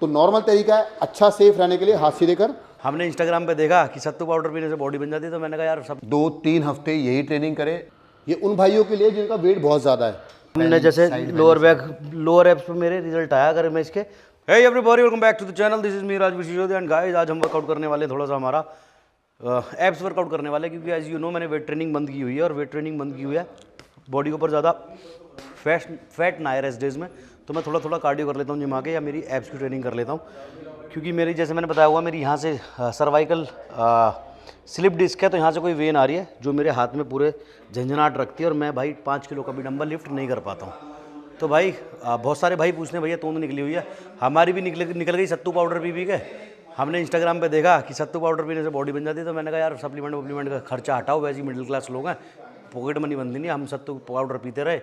तो नॉर्मल तरीका है अच्छा सेफ रहने के लिए हाथ सीधे कर। हमने इंस्टाग्राम पे देखा कि सत्तू पाउडर पीने से बॉडी बन जाती है, तो मैंने कहा यार सब 2-3 हफ्ते यही ट्रेनिंग करें। ये उन भाइयों के लिए जिनका वेट बहुत ज़्यादा है। हमने जैसे लोअर एब्स पे मेरे रिजल्ट आया। अगर मैं इसके hey everybody welcome back to the channel, this is me Rajveer Sisodia and guys, आज हम वर्कआउट करने वाले थोड़ा सा हमारा एब्स वर्कआउट करने वाले, क्योंकि एज यू नो मैंने वेट ट्रेनिंग बंद की हुई है। और वेट ट्रेनिंग बंद की हुई है बॉडी के ऊपर ज़्यादा फैट ना आए रेस्ट डेज में, तो मैं थोड़ा थोड़ा कार्डियो कर लेता हूँ जिम आके, या मेरी एब्स की ट्रेनिंग कर लेता हूँ। क्योंकि मेरी, जैसे मैंने बताया हुआ, मेरी यहाँ से सर्वाइकल स्लिप डिस्क है, तो यहाँ से कोई वेन आ रही है जो मेरे हाथ में पूरे झंझनाट रखती है, और मैं भाई 5 किलो का भी डंबल लिफ्ट नहीं कर पाता हूँ। तो भाई बहुत सारे भाई पूछते हैं भैया तोंद निकली हुई है, हमारी भी निकल गई सत्तू पाउडर पी के। हमने इंस्टाग्राम पे देखा कि सत्तू पाउडर पीने से बॉडी बन जाती है, तो मैंने कहा यार सप्लीमेंट का खर्चा हटाओ, वैसे ही मिडिल क्लास लोग हैं, पॉकेट मनी बनती नहीं, हम सत्तू पाउडर पीते रहे।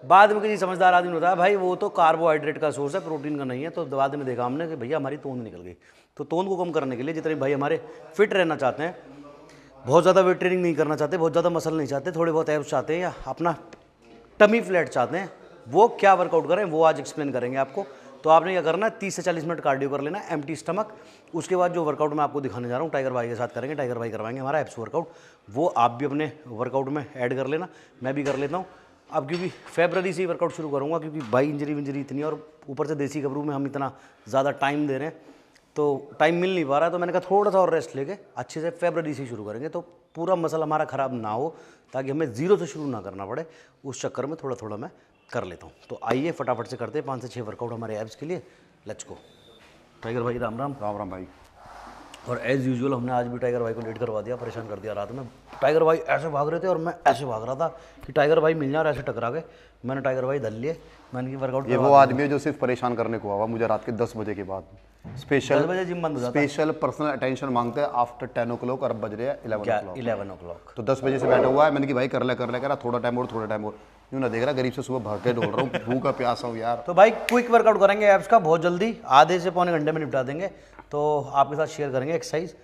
बाद में किसी समझदार आदमी ने बताया भाई वो तो कार्बोहाइड्रेट का सोर्स है, प्रोटीन का नहीं है। तो बाद में देखा हमने कि भैया हमारी तोंद निकल गई। तो तोंद को कम करने के लिए जितने भाई हमारे फिट रहना चाहते हैं, बहुत ज़्यादा वेट ट्रेनिंग नहीं करना चाहते, बहुत ज़्यादा मसल नहीं चाहते, थोड़े बहुत एब्स चाहते हैं, या अपना टमी फ्लैट चाहते हैं, वो क्या वर्कआउट करें वो आज एक्सप्लेन करेंगे आपको। तो आपने क्या करना है, 30 से 40 मिनट कार्डियो कर लेना एम्प्टी स्टमक। उसके बाद जो वर्कआउट मैं आपको दिखाने जा रहा हूँ टाइगर भाई के साथ करेंगे, टाइगर भाई करवाएंगे हमारा एब्स वर्कआउट, वो आप भी अपने वर्कआउट में ऐड कर लेना, मैं भी कर लेता हूँ। अब क्योंकि फरवरी से ही वर्कआउट शुरू करूँगा, क्योंकि भाई इंजरी इतनी, और ऊपर से देसी गबरू में हम इतना ज़्यादा टाइम दे रहे हैं, तो टाइम मिल नहीं पा रहा है। तो मैंने कहा थोड़ा सा और रेस्ट लेके अच्छे से फरवरी से ही शुरू करेंगे, तो पूरा मसल हमारा ख़राब ना हो, ताकि हमें ज़ीरो से शुरू ना करना पड़े। उस चक्कर में थोड़ा थोड़ा मैं कर लेता हूँ। तो आइए फटाफट से करते हैं 5 से 6 वर्कआउट हमारे एब्स के लिए। Let's go. टाइगर भाई राम राम। राम राम भाई। और एज़ यूजुअल हमने आज भी टाइगर भाई को लेट करवा दिया, परेशान कर दिया रात में। टाइगर भाई ऐसे भाग रहे थे और मैं ऐसे भाग रहा था कि टाइगर भाई मिल जाए, और ऐसे टकरा गए। मैंने टाइगर भाई धल लिए, मैंने की वर्कआउट। ये वो आदमी है जो सिर्फ परेशान करने को आवा मुझे रात के 10 बजे के बाद। स्पेशल 10 बजे जिम बंद हो जाता है, स्पेशल पर्सनल अटेंशन मांगते हैं आफ्टर 10 ओ क्लॉक, और अब बज रहे हैं 11 ओ क्लॉक। तो 10 बजे से बैठा हुआ है। मैंने कि भाई कर ले कह रहा थोड़ा टाइम और यूँ ना देख रहा, गरीब से सुबह भाग के दौड़ रहा हूँ, भूखा प्यासा हूँ यार। तो भाई क्विक वर्कआउट करेंगे एब्स का, बहुत जल्दी, आधे से पौने घंटे में निपटा देंगे। तो आपके साथ शेयर करेंगे एक्सरसाइज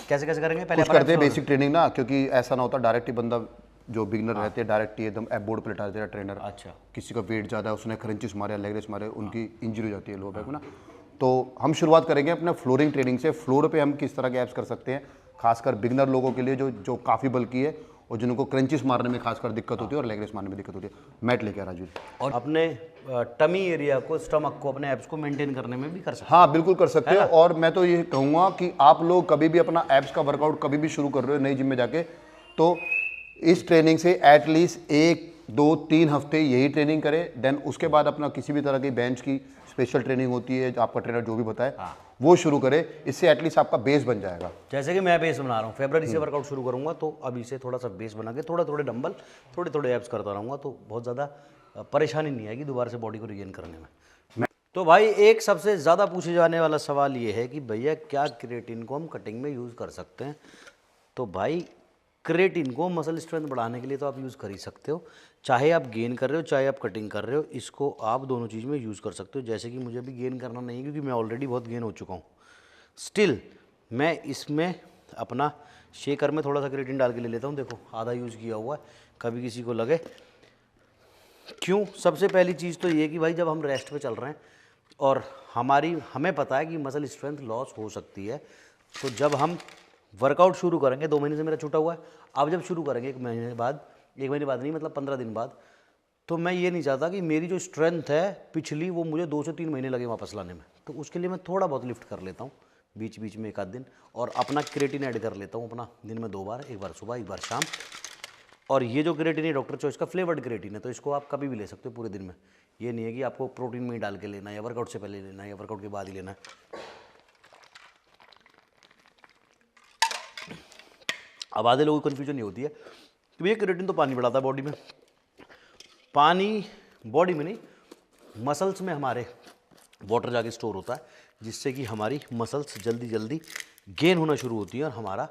कैसे कैसे करेंगे। पहले कुछ करते हैं बेसिक ट्रेनिंग ना, क्योंकि ऐसा ना होता डायरेक्ट ही बंदा जो बिगनर रहते हैं डायरेक्ट ही एकदम एब बोर्ड पर लेटा देता है ट्रेनर। अच्छा, किसी का वेट ज़्यादा है, उसने क्रंचेस मारे, लेग रेस मारे, उनकी इंजरी हो जाती है लो बैक में ना। तो हम शुरुआत करेंगे अपने फ्लोरिंग ट्रेनिंग से। फ्लोर पे हम किस तरह के एब्स कर सकते हैं, खासकर बिगनर लोगों के लिए जो काफ़ी बल्कि है, और जिनको क्रंचेस मारने में खासकर दिक्कत होती है और लेग रेस मारने में दिक्कत होती है। मैट लेके आ राजू। और अपने टमी एरिया को, स्टमक को, अपने एब्स को मेंटेन करने में भी कर सकते हाँ बिल्कुल कर सकते हो। और मैं तो ये कहूँगा कि आप लोग कभी भी अपना एब्स का वर्कआउट कभी भी शुरू कर रहे हो नई जिम में जाके, तो इस ट्रेनिंग से एटलीस्ट 1-2-3 हफ्ते यही ट्रेनिंग करें। देन उसके बाद अपना किसी भी तरह की बेंच की स्पेशल ट्रेनिंग होती है, आपका ट्रेनर जो भी बताए वो शुरू करे। इससे एटलीस्ट आपका बेस बन जाएगा। जैसे कि मैं बेस बना रहा हूँ, फरवरी से वर्कआउट शुरू करूँगा, तो अभी से थोड़ा सा बेस बना के थोड़े डंबल, थोड़े एब्स करता रहूँगा, तो बहुत ज़्यादा परेशानी नहीं आएगी दोबारा से बॉडी को रिगेन करने में। तो भाई एक सबसे ज़्यादा पूछे जाने वाला सवाल ये है कि भैया क्या क्रिएटिन को हम कटिंग में यूज़ कर सकते हैं। तो भाई क्रिएटिन को मसल स्ट्रेंथ बढ़ाने के लिए तो आप यूज़ कर ही सकते हो, चाहे आप गेन कर रहे हो चाहे आप कटिंग कर रहे हो, इसको आप दोनों चीज़ में यूज़ कर सकते हो। जैसे कि मुझे भी गेन करना नहीं है, क्योंकि मैं ऑलरेडी बहुत गेन हो चुका हूँ। स्टिल मैं इसमें अपना शेकर में थोड़ा सा क्रिएटिन डाल के ले लेता हूँ। देखो आधा यूज़ किया हुआ है, कभी किसी को लगे। क्यों? सबसे पहली चीज़ तो ये कि भाई जब हम रेस्ट पे चल रहे हैं और हमें पता है कि मसल स्ट्रेंथ लॉस हो सकती है, तो जब हम वर्कआउट शुरू करेंगे, 2 महीने से मेरा छूटा हुआ है, अब जब शुरू करेंगे 1 महीने बाद नहीं, मतलब 15 दिन बाद, तो मैं ये नहीं चाहता कि मेरी जो स्ट्रेंथ है पिछली, वो मुझे 2 से 3 महीने लगे वापस लाने में। तो उसके लिए मैं थोड़ा बहुत लिफ्ट कर लेता हूँ बीच बीच में, 1 आध दिन, और अपना क्रिएटिन ऐड कर लेता हूँ अपना दिन में 2 बार, 1 बार सुबह 1 बार शाम। और ये जो क्रिएटिन है डॉक्टर चॉइस का फ्लेवर्ड क्रिएटिन है, तो इसको आप कभी भी ले सकते हो पूरे दिन में। ये नहीं है कि आपको प्रोटीन में ही डाल के लेना है, या वर्कआउट से पहले लेना है, या वर्कआउट के बाद ही लेना है। अब आधे लोगों को कन्फ्यूजन नहीं होती है कि भैया क्रिएटिन तो पानी बढ़ाता है बॉडी में। पानी बॉडी में नहीं, मसल्स में हमारे वाटर जाके स्टोर होता है, जिससे कि हमारी मसल्स जल्दी गेन होना शुरू होती है, और हमारा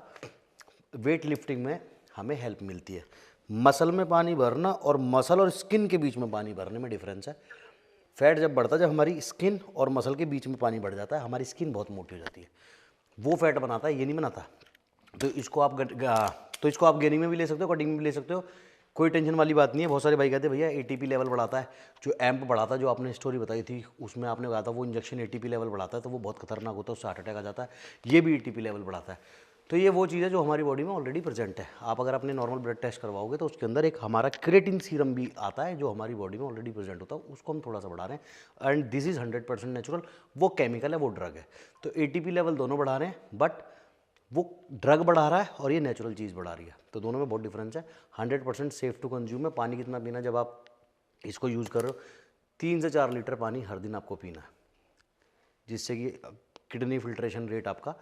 वेट लिफ्टिंग में हमें हेल्प मिलती है। मसल में पानी भरना और मसल और स्किन के बीच में पानी भरने में डिफरेंस है। फैट जब बढ़ता है, जब हमारी स्किन और मसल के बीच में पानी बढ़ जाता है, हमारी स्किन बहुत मोटी हो जाती है, वो फैट बनाता है, ये नहीं बनाता। तो इसको आप गेनिंग में भी ले सकते हो, कटिंग में भी ले सकते हो, कोई टेंशन वाली बात नहीं है। बहुत सारे भाई कहते हैं भैया एटीपी लेवल बढ़ाता है, जो एम्प बढ़ाता है, जो आपने स्टोरी बताई थी उसमें आपने कहा था वो इंजेक्शन एटीपी लेवल बढ़ाता है, तो वो बहुत खतरनाक होता है, उससे हार्ट अटैक आ जाता है। ये भी एटीपी लेवल बढ़ाता है। तो ये वो चीज़ है जो हमारी बॉडी में ऑलरेडी प्रेजेंट है। आप अगर अपने नॉर्मल ब्लड टेस्ट करवाओगे तो उसके अंदर एक हमारा क्रिएटिन सीरम भी आता है जो हमारी बॉडी में ऑलरेडी प्रेजेंट होता है, उसको हम थोड़ा सा बढ़ा रहे हैं। And this is 100% natural. वो केमिकल है, वो ड्रग है। तो एटीपी लेवल दोनों बढ़ा रहे हैं, बट वो ड्रग बढ़ा रहा है और ये नेचुरल चीज़ बढ़ा रही है, तो दोनों में बहुत डिफरेंस है। 100% सेफ टू कंज्यूम है। पानी कितना पीना, जब आप इसको यूज़ कर रहे हो 3 से 4 लीटर पानी हर दिन आपको पीना है, जिससे कि किडनी फिल्ट्रेशन रेट आपका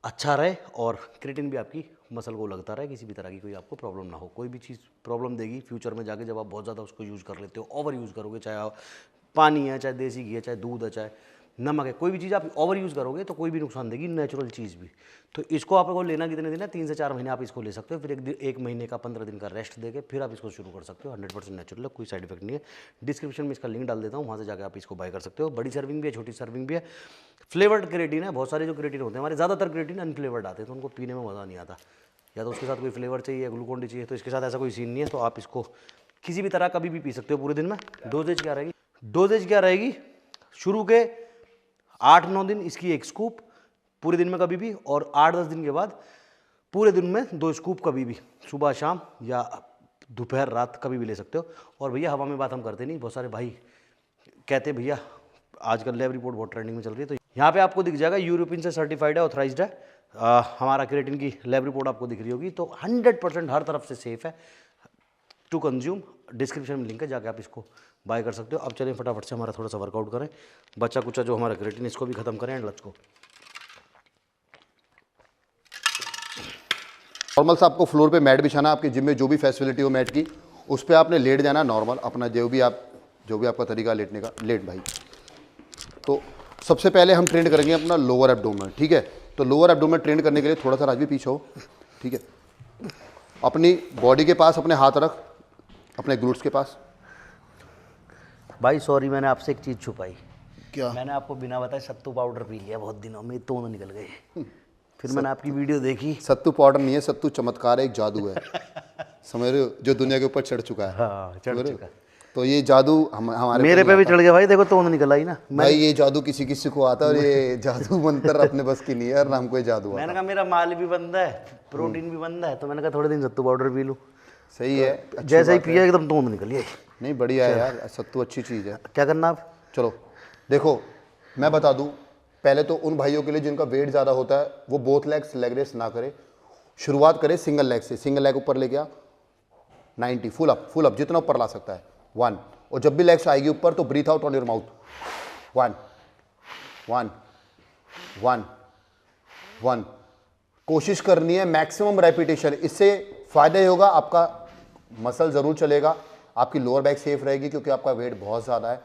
अच्छा रहे और क्रिएटिन भी आपकी मसल को लगता रहे, किसी भी तरह की कोई आपको प्रॉब्लम ना हो। कोई भी चीज़ प्रॉब्लम देगी फ्यूचर में जाके, जब आप बहुत ज़्यादा उसको यूज़ कर लेते हो, ओवर यूज़ करोगे, चाहे आप पानी है, चाहे देसी घी है, चाहे दूध है, चाहे नमक है, कोई भी चीज़ आप ओवर यूज़ करोगे तो कोई भी नुकसान देगी, नेचुरल चीज़ भी। तो इसको आपको लेना कितने दिन है, 3 से 4 महीने आप इसको ले सकते हो, फिर एक महीने का 15 दिन का रेस्ट देके फिर आप इसको शुरू कर सकते हो। 100% नेचुरल है, कोई साइड इफेक्ट नहीं है। डिस्क्रिप्शन में इसका लिंक डाल देता हूँ, वहाँ से जाकर आप इसको बाय कर सकते हो। बड़ी सर्विंग भी है, छोटी सर्विंग भी है। फ्लेवर्ड क्रिएटिन है। बहुत सारे जो क्रिएटिन होते हैं हमारे, ज़्यादातर क्रिएटिन अनफ्लेवर्ड आते हैं, तो उनको पीने में मज़ा नहीं आता, या तो उसके साथ कोई फ्लेवर चाहिए, ग्लूकोन डी चाहिए। तो इसके साथ ऐसा कोई सीन नहीं है, तो आप इसको किसी भी तरह कभी भी पी सकते हो पूरे दिन में। डोजेज क्या रहेगी, शुरू के 8-9 दिन इसकी 1 स्कूप पूरे दिन में कभी भी, और 8-10 दिन के बाद पूरे दिन में 2 स्कूप कभी भी, सुबह शाम या दोपहर रात कभी भी ले सकते हो। और भैया हवा में बात हम करते नहीं। बहुत सारे भाई कहते हैं भैया आजकल लैब रिपोर्ट बहुत ट्रेंडिंग में चल रही है, तो यहाँ पे आपको दिख जाएगा यूरोपियन से सर्टिफाइड है, ऑथराइज्ड है। हमारा क्रिएटिन की लैब रिपोर्ट आपको दिख रही होगी, तो 100% हर तरफ से सेफ है टू कंज्यूम। डिस्क्रिप्शन में लिंक है, जाके आप इसको बाय कर सकते हो। अब चलें फटाफट से हमारा थोड़ा सा वर्कआउट करें, बच्चा कुचा जो हमारा क्रिएटिन इसको भी खत्म करें एंड लच को। नॉर्मल सा आपको फ्लोर पे मैट बिछाना, आपके जिम में जो भी फैसिलिटी हो मैट की, उस पर आपने लेट जाना नॉर्मल, अपना जो भी आपका तरीका लेटने का, लेट भाई। तो सबसे पहले हम ट्रेन करेंगे अपना लोअर एब्डोमेन, ठीक है। तो लोअर एब्डोमेन ट्रेन करने के लिए थोड़ा सा राज भी पीछे हो, ठीक है। अपनी बॉडी के पास अपने हाथ रख, अपने ग्लूट्स के पास। भाई सॉरी, मैंने आपसे एक चीज़ छुपाई। क्या? मैंने आपको बिना बताए सत्तू पाउडर पी लिया बहुत दिनों में, तोंद निकल गए। फिर मैंने आपकी वीडियो देखी। सत्तू पाउडर नहीं है, सत्तू चमत्कार है, एक जादू है, समझ रहे हो, जो दुनिया के ऊपर चढ़ चुका है। हाँ, चढ़ चुका है। तो ये जादू हमारे मेरे पे भी चढ़ गया भाई, देखो तोंद निकल आई ना। भाई ये जादू किसी किसी को आता है, और ये जादू मंत्र अपने बस की नहीं है, और नाम को ये जादू आता। मैंने कहा मेरा माल भी बंद है, प्रोटीन भी बंद है, तो मैंने कहा थोड़े दिन सत्तू पाउडर पी लूँ। सही है, जैसे ही पिया एकदम तोंद निकल आई। नहीं बढ़िया है यार, सत्तू अच्छी चीज़ है। क्या करना आप? चलो देखो, मैं बता दूं, पहले तो उन भाइयों के लिए जिनका वेट ज़्यादा होता है, वो बोथ लेग्स लेग रेस ना करे, शुरुआत करे सिंगल लेग से। सिंगल लेग ऊपर ले गया 90, फुल अप जितना ऊपर ला सकता है 1, और जब भी लेग्स आएगी ऊपर तो breathe out on your mouth 1 1 1 1। कोशिश करनी है मैक्सिमम रेपिटेशन, इससे फ़ायदा ही होगा, आपका मसल ज़रूर चलेगा, आपकी लोअर बैक सेफ रहेगी क्योंकि आपका वेट बहुत ज़्यादा है।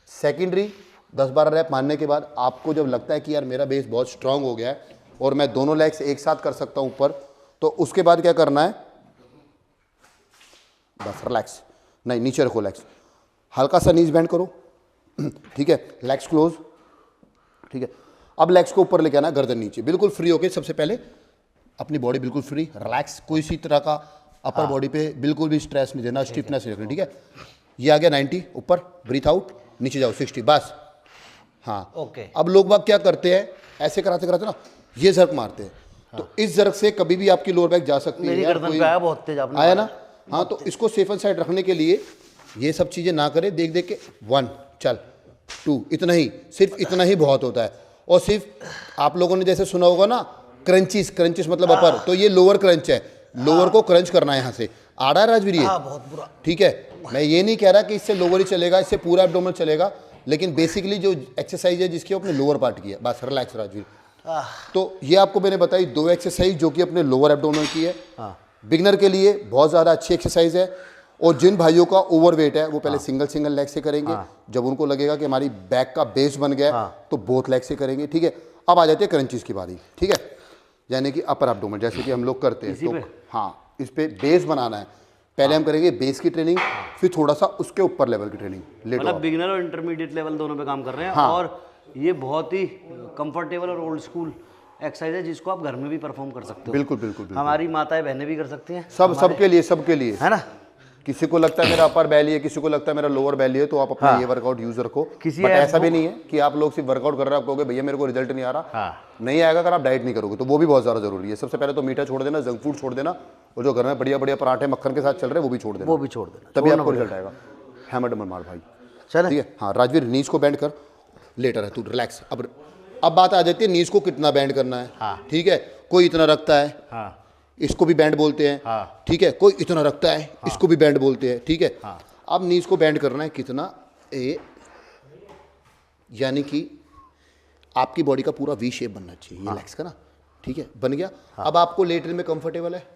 सेकेंडरी 10-12 रैप मारने के बाद आपको जब लगता है कि यार मेरा बेस बहुत स्ट्रांग हो गया है और मैं दोनों लेग्स एक साथ कर सकता हूं ऊपर, तो उसके बाद क्या करना है, बस रिलैक्स, नहीं नीचे रखो लेग्स, हल्का सा नीज बैंड करो, ठीक है, लेग्स क्लोज, ठीक है। अब लेग्स को ऊपर लेके आना, गर्दन नीचे, बिल्कुल फ्री होके, सबसे पहले अपनी बॉडी बिल्कुल फ्री, रिलैक्स, कोई सी तरह का अपर बॉडी पे बिल्कुल भी स्ट्रेस नहीं देना, स्टिफनेस नहीं रखनी, ठीक है। ये आ गया 90 ऊपर, ब्रीथ आउट, नीचे जाओ 60, बस। हाँ ओके। अब लोग बाग क्या करते हैं, ऐसे कराते कराते ना ये झर्क मारते हैं, तो इस झर्क से कभी भी आपकी लोअर बैक जा सकती है। मेरी गर्दन पे आया बहुत तेज, आपने आया ना। हाँ, तो इसको सेफ एंड साइड रखने के लिए ये सब चीज़ें ना करें, देख देख के 1 चल 2, इतना ही, सिर्फ इतना ही बहुत होता है। और सिर्फ आप लोगों ने जैसे सुना होगा ना क्रंचिस मतलब अपर, तो ये लोअर क्रंच है, लोअर को क्रंच करना है यहाँ से। आ रहा है राजवीर ये? बहुत बुरा। ठीक है, मैं ये नहीं कह रहा कि इससे लोअर ही चलेगा, इससे पूरा एब्डोमेन चलेगा, लेकिन बेसिकली जो एक्सरसाइज है जिसकी अपने लोअर पार्ट की है, बस रिलैक्स राजवीर। तो ये आपको मैंने बताई 2 एक्सरसाइज जो कि अपने लोअर एब्डोमेन की है। बिगनर के लिए बहुत ज़्यादा अच्छी एक्सरसाइज है, और जिन भाइयों का ओवरवेट है वो पहले सिंगल लेग से करेंगे, जब उनको लगेगा कि हमारी बैक का बेस बन गया तो बोथ लेग से करेंगे, ठीक है। अब आ जाते हैं क्रंचीज की बारी, ठीक है, यानी कि अपर एब्डोमेन जैसे कि हम लोग करते हैं। तो हाँ, इस पे बेस बनाना है, पहले हम करेंगे बेस की ट्रेनिंग, फिर थोड़ा सा उसके ऊपर लेवल की ट्रेनिंग। मतलब बिगिनर और इंटरमीडिएट लेवल दोनों पे काम कर रहे हैं। और ये बहुत ही कंफर्टेबल और ओल्ड स्कूल एक्सरसाइज है जिसको आप घर में भी परफॉर्म कर सकते हो। बिल्कुल बिल्कुल, हमारी माताएं बहनें भी कर सकती हैं, सबके लिए है ना। किसी को लगता है मेरा अपर बैली है, किसी को लगता है मेरा लोअर बैली है, तो आप अपना ये वर्कआउट यूज रखो। बट ऐसा भी नहीं है कि आप लोग सिर्फ वर्कआउट कर रहे हो, आप कहोगे भैया मेरे को रिजल्ट नहीं आ रहा, नहीं आएगा अगर आप डाइट नहीं करोगे, तो वो भी बहुत ज़्यादा जरूरी है। सबसे पहले तो मीठा छोड़ देना, जंक फूड छोड़ देना, और जो घर में बढ़िया बढ़िया पराठे मक्खन के साथ चल रहे हैं वो भी छोड़ देना, तभी आपको रिजल्ट आएगा। हैमर डमर मार भाई, चले ठीक है। हाँ राजवीर, नीज को बैंड कर, लेटर है तू, रिलैक्स। अब बात आ जाती है नीज को कितना बैंड करना है, ठीक है। कोई इतना रखता है, इसको भी बैंड बोलते हैं, ठीक है। कोई इतना रखता है, इसको भी बैंड बोलते हैं, ठीक है। अब नीज को बैंड करना है कितना, यानी कि आपकी बॉडी का पूरा वी शेप बनना चाहिए, ये लेग्स का ना, ठीक है, बन गया। अब आपको लेटने में कंफर्टेबल है,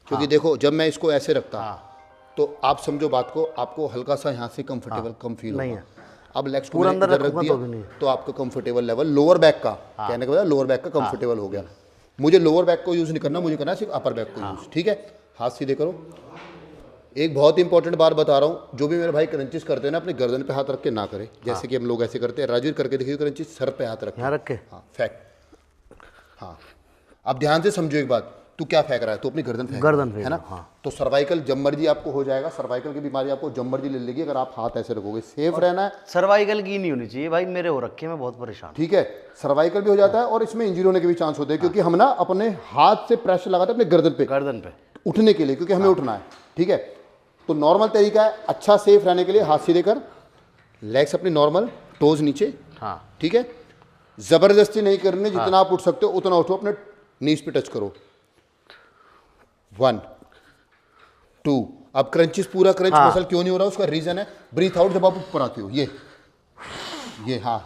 क्योंकि देखो जब मैं इसको ऐसे रखता तो आप समझो बात को, आपको हल्का सा यहाँ से कंफर्टेबल कम फील होगा। अब लेग्स को अंदर रख दिया तो आपका कंफर्टेबल लेवल लोअर बैक का, कहने का मतलब लोअर बैक का कंफर्टेबल हो गया। मुझे लोअर बैक को यूज नहीं करना, मुझे करना है सिर्फ अपर बैक को यूज, ठीक है। हाथ सीधे करो। एक बहुत इंपॉर्टेंट बात बता रहा हूँ, जो भी मेरे भाई क्रंचेस करते हैं ना, अपने गर्दन पे हाथ रख के ना करे, जैसे कि हम लोग ऐसे करते हैं। राजवीर करके देखिए क्रंचेस, सर पे हाथ रख के, हाँ फैक्ट। हाँ अब ध्यान से समझो एक बात, तू क्या फेंक रहा है, तू अपनी गर्दन फेंक है ना। तो सर्वाइकल जब मर्जी आपको हो जाएगा, सर्वाइकल की बीमारी आपको जब मर्जी ले लेगी अगर आप हाथ ऐसे रखोगे। सेफ रहना है। सर्वाइकल की नहीं होनी चाहिए भाई, मेरे हो रखे, मैं बहुत परेशान, ठीक है। सर्वाइकल भी हो जाता है और इसमें इंजरी होने के भी चांस होते हैं, क्योंकि हम ना अपने हाथ से प्रेशर लगाते हैं अपने गर्दन पे उठने के लिए, क्योंकि हमें उठना है, ठीक है। तो नॉर्मल तरीका है अच्छा सेफ रहने के लिए, हाथ सीधे कर, लेग्स अपनी नॉर्मल, टोज नीचे, ठीक है। जबरदस्ती नहीं करनी, जितना आप उठ सकते हो उतना उठो, अपने नीज पे टच करो। 1 2। अब क्रंचेस, पूरा क्रंच मसल क्यों नहीं हो रहा, उसका रीजन है ब्रीथ आउट, जब आप ऊपर आते हो ये हाँ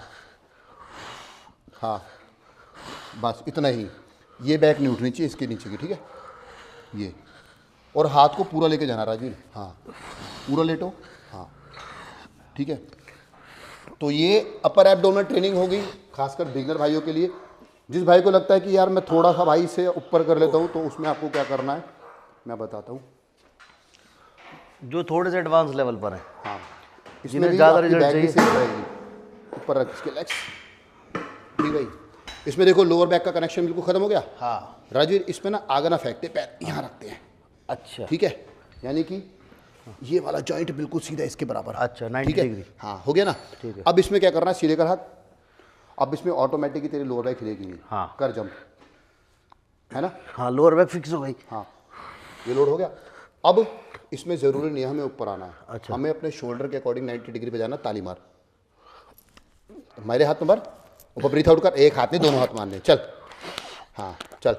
बस इतना ही। ये बैक नहीं उठनी चाहिए इसके नीचे की, ठीक है। ये और हाथ को पूरा लेके जाना राजवीर, हाँ पूरा लेटो, हाँ ठीक है। तो ये अपर एब्डोमिनल ट्रेनिंग होगी, खासकर बिगिनर भाइयों के लिए। जिस भाई को लगता है कि यार मैं थोड़ा सा भाई से ऊपर कर लेता हूँ, तो उसमें आपको क्या करना है मैं बताता हूँ। जो थोड़े से एडवांस लेवल पर है, हाँ इसमें भी ज़्यादा आपकी रिजल्ट बैक भी चाहिए, सेफ रहेगी। ऊपर रख इसके लेग्स, ठीक भाई। इसमें देखो लोअर बैक का कनेक्शन बिल्कुल खत्म हो गया। हाँ राजवीर इसमें ना आगे ना फेंकते, पैर यहाँ रखते हैं, अच्छा ठीक है। यानी कि ये वाला जॉइंट बिल्कुल सीधा इसके बराबर, अच्छा 90 डिग्री, हाँ हो गया ना। ठीक है। अब इसमें क्या करना है, सीधे कर हाथ। अब इसमें ऑटोमेटिकली तेरी लोअर बैक हिलेगी नहीं, हाँ कर जंप, है ना। हाँ लोअर बैक फिक्स हो गई, हाँ ये लोड हो गया। अब इसमें ज़रूरी नहीं है हमें ऊपर आना है, अच्छा। हमें अपने शोल्डर के अकॉर्डिंग 90 डिग्री पे जाना। ताली मार, मेरे हाथ में मार, ऊपर ब्रीथ आउट कर, एक हाथ नहीं दोनों हाथ मारने, चल हाँ चल।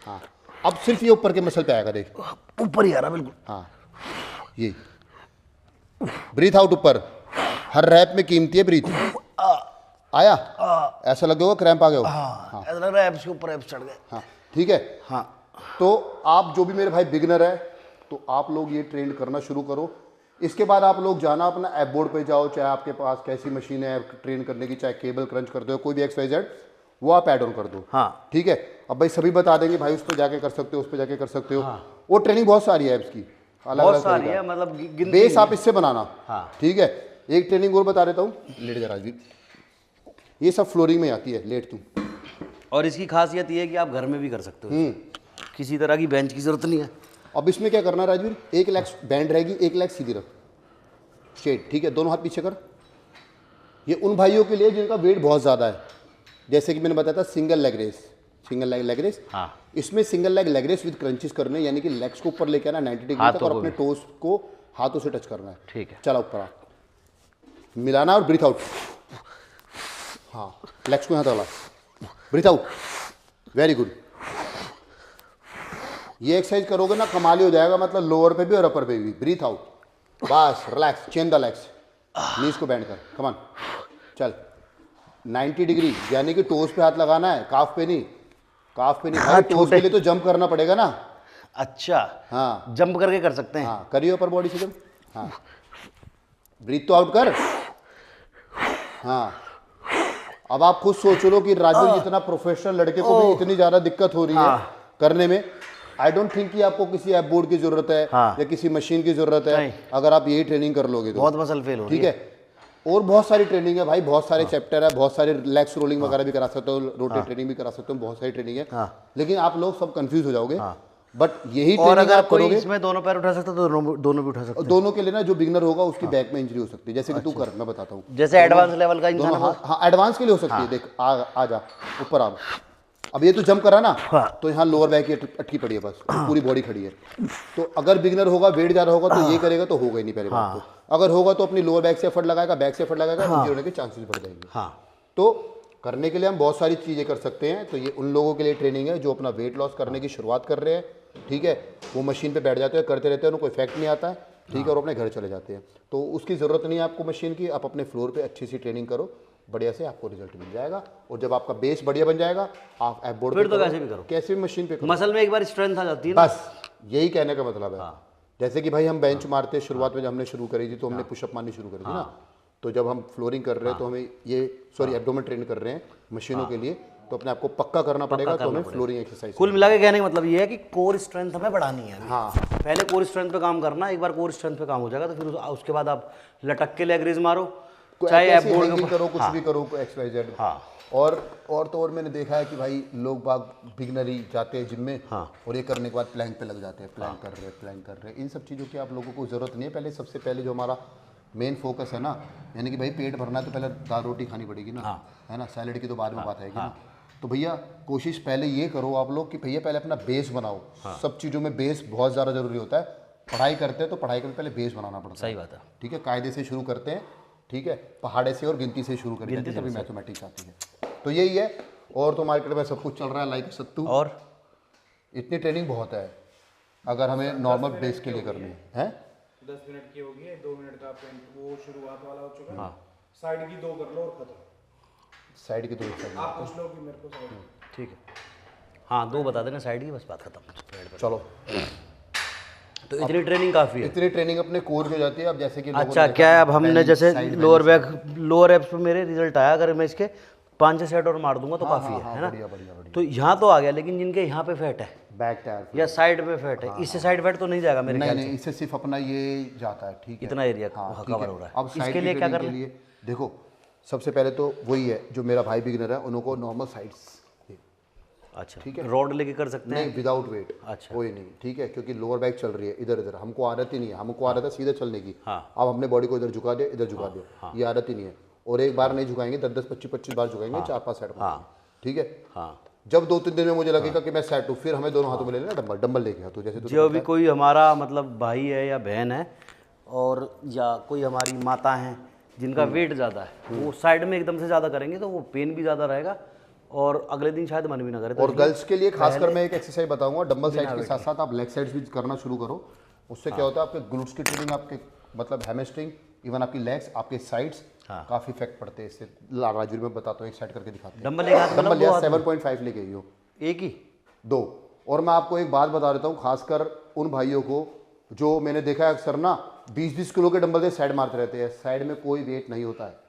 हाँ अब सिर्फ ये ऊपर के मसल पे आएगा, देख ऊपर ही आ रहा बिल्कुल, हाँ ये ब्रीथ आउट ऊपर, हर रैप में कीमती है ब्रीथ। आया, ऐसा लगे होगा क्रैम्प आ गया हो, हाँ ऐसा लग रहा है एब्स के ऊपर एब्स चढ़ गए, हाँ ठीक है। हाँ तो आप जो भी मेरे भाई बिगिनर है, तो आप लोग ये ट्रेन करना शुरू करो। इसके बाद आप लोग जाना अपना ऐप बोर्ड पे जाओ, चाहे आपके पास कैसी मशीन है ट्रेन करने की, चाहे केबल क्रंच करते हो, कोई भी एक्सरसाइज वो आप ऐड ऑन कर दो, हाँ ठीक है। अब भाई सभी बता देंगे भाई उस पर जाके कर सकते हो, उस पर जाके कर सकते हो, वो ट्रेनिंग बहुत सारी है ऐप्स की, अलग बहुत अलग सारी है, मतलब बेस आप इससे बनाना, हाँ ठीक है। एक ट्रेनिंग और बता देता हूँ, लेट जा राजवीर, ये सब फ्लोरिंग में आती है, लेट तू। और इसकी खासियत ये है कि आप घर में भी कर सकते हो, किसी तरह की बेंच की जरूरत नहीं है। अब इसमें क्या करना है राजवीर, एक लेग बैंड रहेगी, एक लेग सीधी रख, स्ट्रेट, ठीक है। दोनों हाथ पीछे कर। ये उन भाइयों के लिए जिनका वेट बहुत ज़्यादा है, जैसे कि मैंने बताया था single leg raise, single leg raise, हाँ इसमें single leg raise with crunches करने, यानी कि लेग्स को ऊपर लेके आना 90 डिग्री तक, और अपने टोस को हाथों से टच करना है, ठीक है। चला ऊपर आ, मिलाना और ब्रीथ आउट, हाँ लेग्स को यहाँ तक ला, ब्रीथ आउट, वेरी गुड। ये एक्सरसाइज करोगे ना कमाल ही हो जाएगा, मतलब लोअर पे भी और अपर पे भी। ब्रीथ आउट, बस रिलैक्स, चेन द लेग्स, नीज को बैंड कर, कम ऑन चल 90 डिग्री, यानी कि टोस पे हाथ लगाना है, काफ पे नहीं, काफ पे नहीं भाई, टोस के लिए तो जंप करना पड़ेगा ना। अच्छा हाँ जंप करके कर सकते हैं, हाँ करिए अपर बॉडी से जंप, हाँ ब्रीथ तो आउट कर, हाँ। अब आप खुद सोच लो कि राजवीर जितना प्रोफेशनल लड़के को भी इतनी ज़्यादा दिक्कत हो रही है करने में, आई डोंट थिंक कि आपको किसी ऐप बोर्ड की जरूरत है या किसी मशीन की जरूरत है, अगर आप यही ट्रेनिंग कर लोगे तो बहुत मसल फेल हो रही ठीक है। और बहुत सारी ट्रेनिंग है भाई, बहुत सारे चैप्टर है, बहुत सारे लेग्स रोलिंग वगैरह भी करा सकते हो, रोटेट ट्रेनिंग भी करा सकते हो, बहुत सारी ट्रेनिंग है, लेकिन आप लोग सब कंफ्यूज हो जाओगे। बट यही और ट्रेनिंग अगर आप कोई करोगे, इसमें दोनों पैर उठा सकता है तो दोनों भी उठा सकते हैं। दोनों के लिए ना जो बिगनर होगा उसकी बैक में इंजरी हो सकती है, जैसे कि तू कर, मैं बताता हूँ। जैसे एडवांस लेवल का इंसान दोनों, है वो। हाँ एडवांस के लिए हो सकती है। देख आ जा ऊपर आ। अब ये तो जंप करा ना, तो यहाँ लोअर बैक ही अटकी पड़ी है बस, पूरी बॉडी खड़ी है। तो अगर बिगनर होगा, वेट ज़्यादा होगा तो ये करेगा तो होगा ही नहीं पहली बात तो। अगर होगा तो अपनी लोअर बैक से एफर्ट लगाएगा, बैक से एफर्ट लगाएगा, इंजरी होने के चांसेस बढ़ जाएंगे। तो करने के लिए हम बहुत सारी चीज़ें कर सकते हैं। तो ये उन लोगों के लिए ट्रेनिंग है जो अपना वेट लॉस करने की शुरुआत कर रहे हैं, ठीक है। वो मशीन पे बैठ जाते हैं, करते रहते हैं, उनको इफेक्ट नहीं आता है, ठीक है, और अपने घर चले जाते हैं। तो उसकी ज़रूरत नहीं है आपको मशीन की। आप अपने फ्लोर पे अच्छी सी ट्रेनिंग करो, बढ़िया से आपको रिजल्ट मिल जाएगा। और जब आपका बेस बढ़िया बन जाएगा, आप ऐप बोर्ड फिर पे तो करो, कैसे भी करो, कैसे भी मशीन पे करो, मसल में एक बार स्ट्रेंथ आ जाती है ना। बस यही कहने का मतलब है। जैसे कि भाई हम बेंच मारते हैं, शुरुआत में जब हमने शुरू करी थी तो हमने पुशअप मारनी शुरू करी थी ना। तो जब हम फ्लोरिंग कर रहे हैं तो हमें ये एब्डोमेन ट्रेन कर रहे हैं मशीनों के लिए, तो अपने आप को पक्का करना पड़ेगा। तो हमें फ्लोरिंग एक्सरसाइज, कुल मिला के कहने का मतलब ये है कि कोर स्ट्रेंथ हमें बढ़ानी है। हाँ, पहले कोर स्ट्रेंथ पे काम करना, एक बार कोर स्ट्रेंथ पे काम हो जाएगा तो फिर उसके बाद आप लटक के लेग रेज मारो, चाहे ऐप बोर्ड हैंगिंग करो, कुछ भी करो, XYZ। और मैंने देखा है कि भाई लोग बाग बिगनरी जाते हैं जिम में, और ये करने के बाद प्लैंक पे लग जाते हैं, प्लैंक कर रहे हैं। इन सब चीज़ों की आप लोगों को ज़रूरत नहीं है। पहले सबसे पहले जो हमारा मेन फोकस है ना, यानी कि भाई पेट भरना है तो पहले दाल रोटी खानी पड़ेगी ना, है ना। सैलेड की तो बाद में बात आएगी ना। तो भैया कोशिश पहले ये करो आप लोग कि भैया पहले अपना बेस बनाओ। सब चीज़ों में बेस बहुत ज़्यादा ज़रूरी होता है। पढ़ाई करते हैं तो पढ़ाई के लिए पहले बेस बनाना पड़ता है। सही बात है, ठीक है। कायदे से शुरू करते हैं, ठीक है, पहाड़े से और गिनती से शुरू करेंगे, तभी मैथमेटिक्स आती है। तो यही है। और तो मार्केट में सब कुछ चल रहा है लाइक सत्तू, और इतनी ट्रेनिंग बहुत है अगर हमें नॉर्मल बेस के लिए करनी है। 10 मिनट की होगी, 2 मिनट का वो शुरुआत वाला हो चुका है। साइड की 2 कर लो और खत्म। साइड की तो आप पूछ लो कि मेरे को साइड, ठीक है। हाँ 2 बता देना साइड की, बस बात खत्म। चलो, तो इतनी ट्रेनिंग काफ़ी है। इतनी ट्रेनिंग अपने कोर की हो जाती है। अब जैसे कि लोगों अच्छा ने क्या है, अब देखा हमने पहले जैसे side लोअर एब्स पे मेरे रिजल्ट आया, अगर मैं इसके 5-6 सेट और मार दूंगा तो काफ़ी है ना। बढ़िया बढ़िया बढ़िया। तो यहाँ तो आ गया, लेकिन जिनके यहाँ पे फैट है बैक टायर, या साइड में फैट है, इससे साइड फैट तो नहीं जाएगा मेरे ख्याल नहीं, इससे सिर्फ अपना ये जाता है, ठीक है, इतना एरिया ठीक कवर है। हो रहा है। अब इसके साइड लिए क्या के करना है? लिए देखो, सबसे पहले तो वही है जो मेरा भाई बिगिनर है, उनको नॉर्मल साइड्स, अच्छा ठीक है, रॉड लेके कर सकते हैं। नहीं विदाउट वेट, अच्छा। कोई नहीं, ठीक है, क्योंकि लोअर बैक चल रही है इधर इधर, हमको आदत ही नहीं है, हमको आदत है सीधे चलने की। अब हमने बॉडी को इधर झुका दिया, इधर झुका दिया, ये आदत ही नहीं है। और एक बार नहीं झुकाएंगे, 10-10, 25-25 बार झुकाएंगे, 4-5 सेट में, ठीक है। जब 2-3 दिन में मुझे लगेगा कि मैं सेट हूँ, फिर हमें दोनों हाथों में ले लेना डंबल लेके, तो जैसे जो भी कोई हमारा मतलब भाई है या बहन है, और या कोई हमारी माता हैं जिनका वेट ज़्यादा है, वो साइड में एकदम से ज़्यादा करेंगे तो वो पेन भी ज़्यादा रहेगा और अगले दिन शायद मन भी ना करे। तो और गर्ल्स के लिए खासकर मैं एक एक्सरसाइज बताऊंगा, डंबल साइड के साथ साथ आप लेग साइड्स भी करना शुरू करो। उससे क्या होता है, आपके ग्लूट्स की ट्रेनिंग, आपके मतलब हैमस्ट्रिंग, इवन आपकी लेग्स, आपके साइड्स काफी इफेक्ट पड़ते हैं इससे। राजवीर में बताता हूँ, एक साइड करके दिखाते हैं। डंबल एक हाथ में डंबल लो, 7.5 लेके आई हो, एक ही 2। और मैं आपको एक बात बता देता हूँ, खासकर उन भाइयों को जो मैंने देखा है अक्सर ना 20-20 किलो के डंबल से साइड मारते रहते हैं। साइड में कोई वेट नहीं होता है।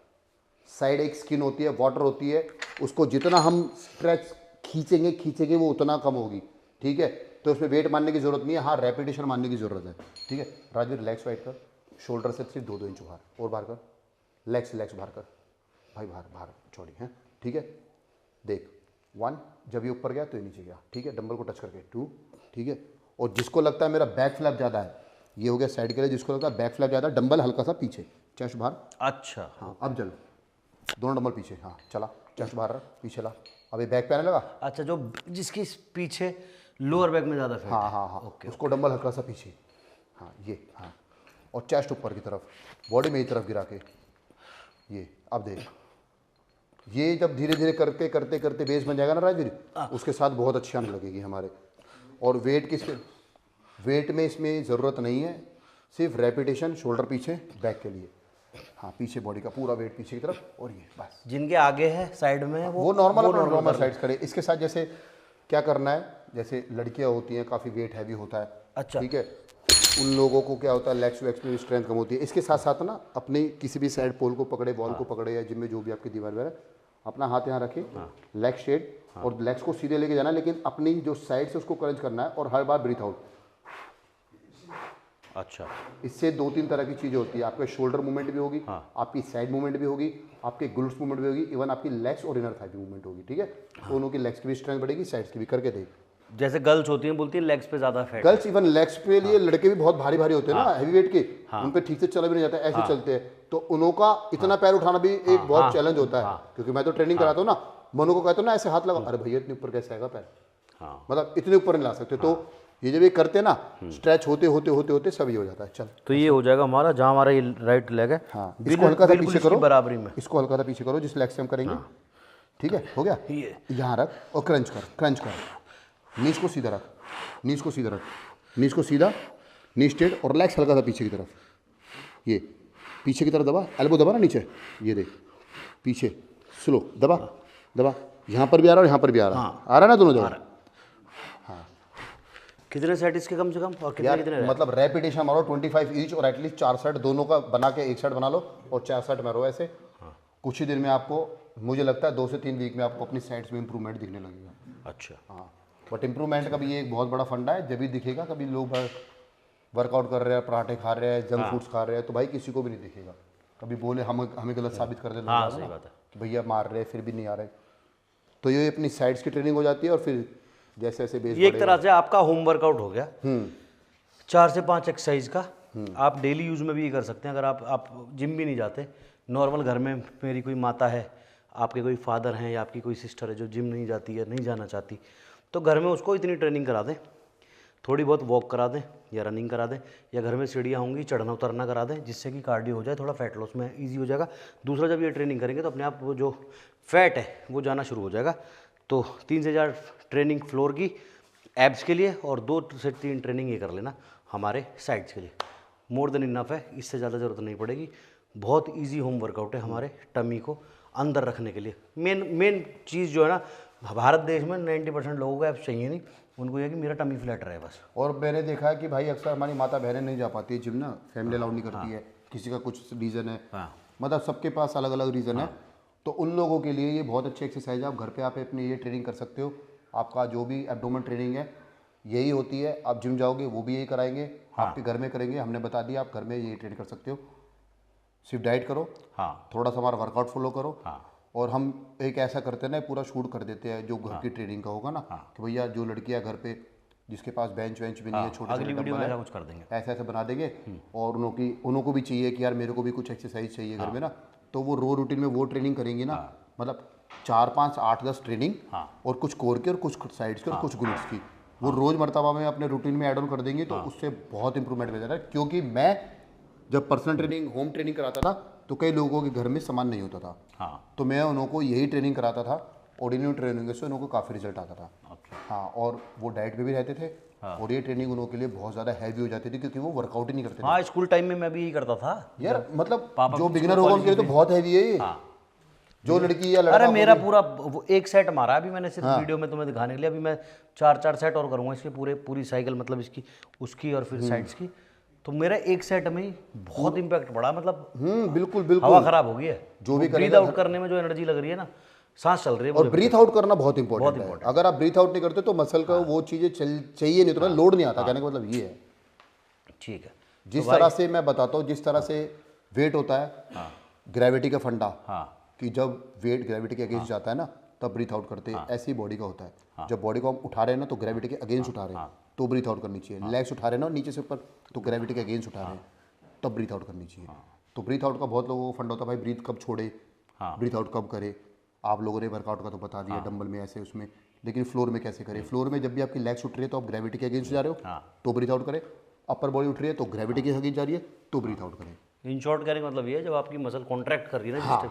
साइड एक स्किन होती है, वाटर होती है, उसको जितना हम स्ट्रेच खींचेंगे वो उतना कम होगी, ठीक है। तो उसमें वेट मारने की जरूरत नहीं है, हाँ रेपिटेशन मारने की जरूरत है, ठीक है। राजवीर रिलैक्स वाइट कर, शोल्डर से सिर्फ 2-2 इंच बाहर, और बाहर कर, लेग्स बाहर कर भाई, बाहर चौड़ी है, ठीक है। देख 1, जब ये ऊपर गया तो ये नीचे गया, ठीक है, डंबल को टच करके 2, ठीक है। और जिसको लगता है मेरा बैक फ्लैप ज़्यादा है, ये हो गया साइड के लिए, जिसको लगता है बैक फ्लैप ज़्यादा, डंबल हल्का सा पीछे, चेस्ट बाहर। अच्छा हाँ अब चलो, दोनों डंबल पीछे, हाँ चला, चेस्ट बाहर पीछे ला, अब ये बैक पे आने लगा। अच्छा, जो जिसकी पीछे लोअर बैक में ज़्यादा फैट है। हाँ उसको डंबल हल्का सा पीछे, हाँ ये, हाँ, और चेस्ट ऊपर की तरफ, बॉडी मेरी तरफ गिरा के, ये अब देख, ये जब धीरे धीरे करते करते करते बेस बन जाएगा ना राजवीर, उसके साथ बहुत अच्छी आने लगेगी हमारे। और वेट में इसमें ज़रूरत नहीं है, सिर्फ रेपिटेशन, शोल्डर पीछे, बैक के लिए, हाँ पीछे बॉडी का पूरा वेट पीछे की तरफ, और ये बस। जिनके आगे है साइड में वो नॉर्मल साइड्स करे। इसके साथ जैसे क्या करना है, जैसे लड़कियां होती हैं, काफ़ी वेट हैवी होता है, अच्छा, ठीक है, उन लोगों को क्या होता है, लेग्स वेग्स में स्ट्रेंथ कम होती है। इसके साथ साथ ना अपनी किसी भी साइड पोल को पकड़े, वॉल को पकड़े, या जिम में जो भी आपकी दीवार है, अपना हाथ यहाँ रखे, लेग स्ट्रेट, और लेग्स को सीधे लेके जाना, लेकिन अपनी जो साइड से उसको क्रंच करना है, और हर बार ब्रीथ आउट। अच्छा, इससे 2-3 तरह की चीज़ें होती है, आपके शोल्डर मूवमेंट भी होगी, आपकी साइड मूवमेंट भी होगी, आपके ग्लूट्स मूवमेंट भी होगी, इवन आपकी लेग्स और इनर थाई भी मूवमेंट होगी, ठीक है। दोनों की लेग्स की भी स्ट्रेंथ बढ़ेगी, साइड्स की भी। करके देख, जैसे गर्ल्स होती हैं बोलती है लेग्स पे ज्यादा फैट। गर्ल्स इवन लेग्स पे लिए लड़के भी बहुत भारी भारी होते हैं ना, हैवी वेट के, उन पे ठीक से चला भी नहीं जाता, ऐसे चलते हैं, तो उनका इतना पैर उठाना भी एक बहुत चैलेंज होता है। क्योंकि मैं तो ट्रेनिंग कराता हूँ ना, मनु को कहता हूँ ना ऐसे हाथ लगा, अरे भैया इतने ऊपर कैसे आएगा पैर, मतलब इतने ऊपर नहीं ला सकते। तो ये जब ये करते ना, स्ट्रेच होते होते होते होते सब ये हो जाता है। चल तो ये हो जाएगा हमारा, जहाँ हमारा ये राइट लेग है, हाँ, इसको हल्का सा पीछे करो, बराबरी में इसको हल्का सा पीछे करो जिस लेग से हम करेंगे। ठीक है, हो गया, यहाँ रख और क्रंच कर, क्रंच कर, नीज को सीधा रख, नीज को सीधा रख, नीज को सीधा, नी स्ट्रेट और रिलैक्स हल्का सा पीछे की तरफ, ये पीछे की तरफ दबा, एल्बो दबा ना नीचे, ये देख पीछे स्लो दबा दबा, यहाँ पर भी आ रहा है और यहाँ पर भी आ रहा है, आ रहा है ना दोनों जगह। कितने सेट इसके कम से कम और कितने कितने रहे? मतलब रेपिटेशन मारो 25 ईच और एटलीस्ट 4 सेट दोनों का बना के, एक सेट बना लो और 4 सेट मारो ऐसे। कुछ ही दिन में आपको, मुझे लगता है 2 से 3 वीक में आपको अपनी साइड्स में इंप्रूवमेंट दिखने लगेगा। अच्छा हाँ, बट इंप्रूवमेंट का भी ये एक बहुत बड़ा फंडा है, जब भी दिखेगा, कभी लोग वर्कआउट कर रहे हैं, पराठे खा रहे हैं, जंक फूड्स खा रहे हैं, तो भाई किसी को भी नहीं दिखेगा, कभी बोले हमें गलत साबित कर दे हाँ, सही बात है कि भैया मार रहे हैं फिर भी नहीं आ रहे। तो ये अपनी साइड्स की ट्रेनिंग हो जाती है और फिर जैसे जैसे बेस ये एक तरह से आपका होम वर्कआउट हो गया। 4 से 5 एक्सरसाइज का आप डेली यूज में भी कर सकते हैं। अगर आप जिम भी नहीं जाते, नॉर्मल घर में मेरी कोई माता है, आपके कोई फादर हैं या आपकी कोई सिस्टर है जो जिम नहीं जाती है, नहीं जाना चाहती, तो घर में उसको इतनी ट्रेनिंग करा दें, थोड़ी बहुत वॉक करा दें या रनिंग करा दें, या घर में सीढ़ियाँ होंगी चढ़ना उतरना करा दें, जिससे कि कार्डियो हो जाए, थोड़ा फैट लॉस में ईजी हो जाएगा। दूसरा, जब ये ट्रेनिंग करेंगे तो अपने आप वो जो फैट है वो जाना शुरू हो जाएगा। तो 3 से 4 ट्रेनिंग फ्लोर की एब्स के लिए और 2 से 3 ट्रेनिंग ये कर लेना हमारे साइड्स के लिए, मोर देन इनफ है, इससे ज़्यादा ज़रूरत नहीं पड़ेगी। बहुत इजी होम वर्कआउट है हमारे टमी को अंदर रखने के लिए। मेन चीज़ जो है ना, भारत देश में 90% लोगों को एब्स चाहिए नहीं, उनको ये कि मेरा टमी फ्लैट रहे बस। और मैंने देखा है कि भाई अक्सर हमारी माता बहनें नहीं जा पाती है जिम ना, फैमिली अलाउड नहीं करती है, किसी का कुछ रीज़न है, मतलब सबके पास अलग अलग रीज़न है। तो उन लोगों के लिए ये बहुत अच्छी एक्सरसाइज है, आप घर पे आप अपनी ये ट्रेनिंग कर सकते हो। आपका जो भी एब्डोमेन ट्रेनिंग है यही होती है, आप जिम जाओगे वो भी यही कराएंगे, आपके घर में करेंगे, हमने बता दिया, आप घर में यही ट्रेन कर सकते हो। सिर्फ डाइट करो, थोड़ा सा हमारा वर्कआउट फॉलो करो, और हम एक ऐसा करते हैं ना, पूरा शूट कर देते हैं जो घर की ट्रेनिंग का होगा ना, कि भैया जो लड़कियां घर पे जिसके पास बेंच वेंच भी नहीं है, छोटे अगली वीडियो में ऐसा कुछ कर देंगे, ऐसा ऐसा बना देंगे। और उनको भी चाहिए कि यार मेरे को भी कुछ एक्सरसाइज चाहिए घर में ना, तो वो रो रूटीन में वो ट्रेनिंग करेंगी ना, मतलब 4, 5, 8, 10 ट्रेनिंग और कुछ कोर की और कुछ साइड्स की और कुछ ग्लूट्स की, वो रोज मर्तबा में अपने रूटीन में ऐड ऑन कर देंगे, तो उससे बहुत इंप्रूवमेंट मिल जाता है। क्योंकि मैं जब पर्सनल ट्रेनिंग, होम ट्रेनिंग कराता था, तो कई लोगों के घर में सामान नहीं होता था, तो मैं उनको यही ट्रेनिंग कराता था, ऑर्डिनरी ट्रेनिंग से उनको काफ़ी रिजल्ट आता था। हाँ, और वो डाइट पे भी रहते थे, और ये ट्रेनिंग उनके के लिए बहुत ज़्यादा हैवी हो जाती थी, क्योंकि वो वर्कआउट ही नहीं करते थे। हाँ, स्कूल टाइम में मैं भी यही करता था यार, मतलब जो बिगिनर होगा उनके लिए तो बहुत हैवी है ये। जो लड़की या लड़का, अरे मेरा पूरा एक सेट मारा अभी मैंने सिर्फ वीडियो में तुम्हें दिखाने के लिए। अभी मैं 4 सेट और करूंगा इसके, पूरी साइकिल, मतलब इसकी, उसकी और फिर साइड्स की। तो मेरा एक सेट में ही बहुत इंपैक्ट पड़ा, मतलब बिल्कुल बिल्कुल हवा खराब हो गई है। जो भी ब्रीथ आउट करने में जो एनर्जी लग रही है ना, सांस चल रही है, और ब्रीथ आउट करना बहुत इंपॉर्टेंट है। अगर आप ब्रीथ आउट नहीं करते तो मसल का वो चीज़ें चाहिए नहीं, तो लोड नहीं आता। कहने का मतलब ये है। ठीक है, जिस तरह से मैं बताता हूँ, जिस तरह से वेट होता है, ग्रेविटी का फंडा, कि जब वेट ग्रेविटी के अगेंस्ट जाता है ना, तब ब्रीथ आउट करते हैं। ऐसे ही बॉडी का होता है, जब बॉडी को हम उठा रहे हैं ना, तो ग्रेविटी के अगेंस्ट उठा रहे हैं, तो ब्रीथ आउट करनी चाहिए। लेग्स उठा रहे हैं ना नीचे से ऊपर, तो ग्रेविटी के अगेंस्ट उठा रहे हैं, तब ब्रीथ आउट करनी चाहिए। तो ब्रीथ आउट का बहुत लोगों को फंड होता है, भाई ब्रीथ कब छोड़े, ब्रीथ आउट कब करे। आप लोगों ने वर्कआउट का तो बता दिया, डंबल में ऐसे उसमें, लेकिन फ्लोर में कैसे करें। फ्लोर में जब भी आपकी लेग्स उठ रही है तो आप ग्रेविटी के अगेंस्ट जा रहे हो, तो ब्रीथ आउट करें। अपर बॉडी उठ रही है तो ग्रेविटी के अगेंस्ट जा रही है, तो ब्रीथ आउट करें। इन शॉर्ट कहने का मतलब ये है, जब आपकी मसल कॉन्ट्रैक्ट कर रही है ना, जिस टाइम,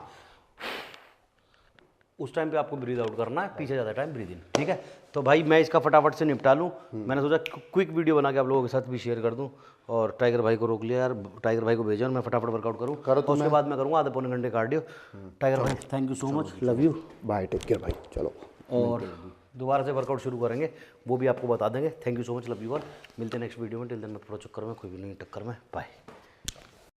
उस टाइम पे आपको ब्रीद आउट करना है, पीछे ज़्यादा टाइम ब्रीद इन। ठीक है, तो भाई मैं इसका फटाफट से निपटा लूँ। मैंने सोचा क्विक वीडियो बना के आप लोगों के साथ भी शेयर कर दूँ, और टाइगर भाई को रोक लिया यार, टाइगर भाई को भेजा और मैं फटाफट वर्कआउट करूँ, और उसके बाद मैं करूँगा आधे पौने घंटे कार्डियो। टाइगर भाई thank you so much, love you, bye, take care भाई। चलो, और दोबारा से वर्कआउट शुरू करेंगे, वो भी आपको बता देंगे। Thank you so much, love you all. मिलते हैं नेक्स्ट वीडियो में। टिल देन मैं थोड़ा चक्कर में, कोई भी नहीं टक्कर में, बाय।